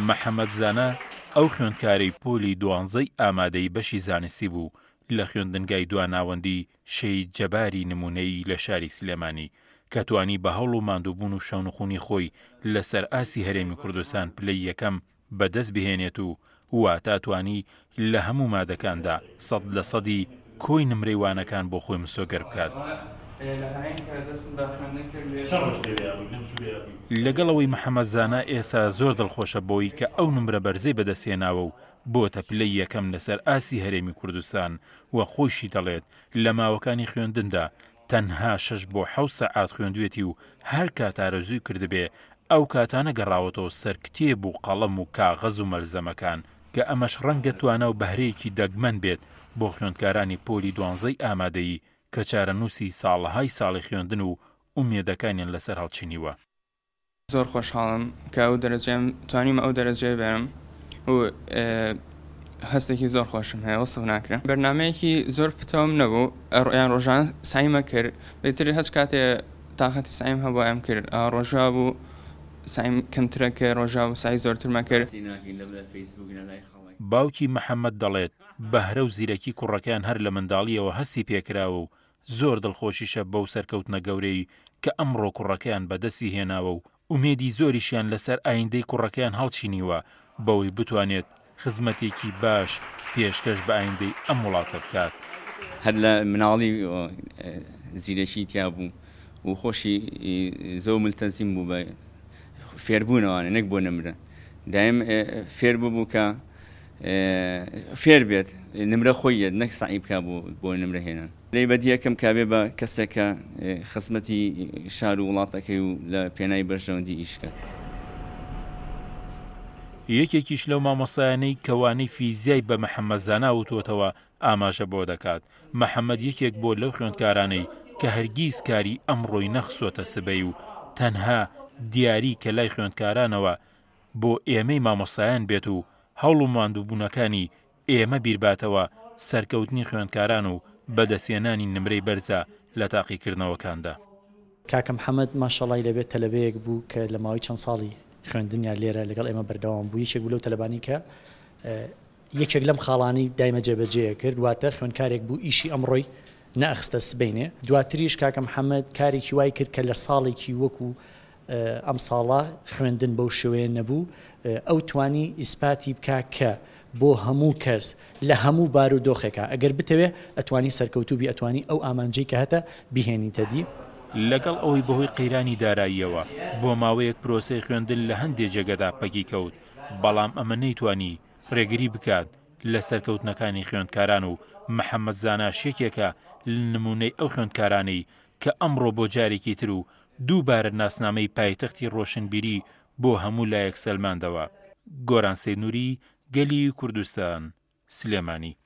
محەممەد زانە ئەو خوێندکارەی پۆلی 12 ئامادەی بەشی زانستی بوو لە خوێندنگای دواناوەندی شەید جەباری نمونەی لە شاری سلێمانی کە توانی بە هەوڵ و ماندووبوون و شەونخوونی خۆی لەسەر ئاسی هەرێمی کوردستان پلەی یەکەم بەدەست بهێنێت و واتە توانی لە هەموو مادەکاندا 100% کۆی نمرەیوانەکان بۆ خۆی مسۆگەر بکات. لەگەڵەوەی محەممەد زانە ئێستا زۆر دڵخۆشە بۆی کە ئەو نمرە بەرزەی بەدەستێناوە و بۆتە پلەی یەکەم لەسەر ئاسی هەرێمی کوردستان و خۆشی دەڵێت لە ماوەکانی خوێندندا تەنها 6 بۆ 7 سەعات خوێندوێتی و هەر کاتارەزووی کردبێ ئەو کاتانە گەڕاوەتەوە سەر کتێب و قەڵەم و کاغەز و مەلزەمەکان کە ئەمەش ڕەنگە توانە و بەهرەیەکی دەگمەن بێت بۆ خوێندکارانی پۆلی 12 ئامادەیی کە چارەنووسی ساڵەهای ساڵی خوێندن و ئومێدەکانیان لەسەر هەڵچینیوە. زۆر خۆشحاڵم کە ئەو دەرەجەم توانیم ئەو دەرەجێ بێرم و هەستێکی زۆر خۆشم هەیە وەسف ناکرێت. بەرنامەیەکی زۆر پتەوەم نەبوو یان ڕۆژان سایمە کرد بێتتر هەچ کاتێ تااقەتی سایم هەبوایم کرد ڕۆژا بوو سایم کەمترە کە ڕۆژا و سای زۆرترمە کرد. باوکی محەممەد دەڵێت بەهرە و زیرەکی کوڕەکەیان هەر لە منداڵیەوە هەستی پێکراوە و زۆر دڵخۆشیشە بەو سەرکەوتنە گەورەی کە ئەمڕۆ کوڕەکەیان بەدەستی هێناوە و ئومێدی زۆریشیان لەسەر ئایندەی کوڕەکەیان هەڵچینیوە بەوەی بتوانێت خزمەتێکی باش پێشکەش بە ئایندەی ئەم وڵاتە بکات. هەر لە مناڵی زیرەکی تیا بوو و خۆشی زۆر ملتەزیم بوو بە فێربوونەوەوانە نەک بۆ نمرە دایم فێر بوو کە فێر بێت نمرە خۆیە نەک سعی بکە بۆ نمرە هێنان. لەی بەدیەکەم کابێ بە کەسێکە خزمەتی شار و وڵاتەکەی و لە پێناوی بەرژەوەندی ئیشکات. یەکێکیش لەو مامۆستایانەی کەوانەی فیزیای بە محەممەد زانە وتوتەوە ئاماژە بۆ دەکات. محەممەد یەکێک بۆ لەو خوێندکارانەی کە هەرگیز کاری ئەمڕۆی نەخسۆتە سبەی و تەنها دیاری کە لای خوێندکارانەوە بۆ ئێمەی مامۆستایان بێت و هەوڵ و ماندووبوونەکانی ئێمە بیرباتەوە سەرکەوتنی خوێندکاران و بەدەستێنانی نمرەی بەرزە لە تاقیکردنەوەکاندا. کاکە محەممەد ماشەڵای لەبێت تەلەبەیەک بوو کە لە ماوەی چەند ساڵی خوێندنیان لێرە لەگەڵ ئێمە بەردەوام بوو. یەکێک بوو لەو تەلەبانی کە یەکێک لەم خاڵانی دایمە جێبەجێ کرد واتە خوێندکارێک بوو ئیشی ئەمڕۆی نەئەخستە سبەینێ. دواتریش کاکە محەممەد کارێکی وای کرد کە لە ساڵێکی وەکو ئەم ساڵە خوێندن بەو شوەیە نەبوو ئەو توانی ئیسپاتی بکە کە بۆ هەموو کەس لە هەموو بار و دۆخێکە ئەگەر بتەوێ ئەتوانی سەرکەوتوبی ئەتوانی ئەو ئامانجەی کە هەتە بیهێنیتە دی. لەگەڵ ئەوەی بەهۆی قەیرانی داراییەوە بۆ ماوەیەک پرۆسەی خوێندن لە هەندێک جێگەدا پەکی کەوت بەڵام ئەمە نەیتوانی ڕێگری بکات لە سەرکەوتنەکانی خوێندکاران و محەممەد زانە شێکێکە نمونەی ئەو خوێندکارانەی کە ئەمڕۆ بۆ جارێکی تر و دووبارە ناسنامەی پایتەختی ڕۆشنبیری بۆ هەموو لایەک سەلماندەوە. گۆران سەینووری، گەلی کوردستان، سلێمانی.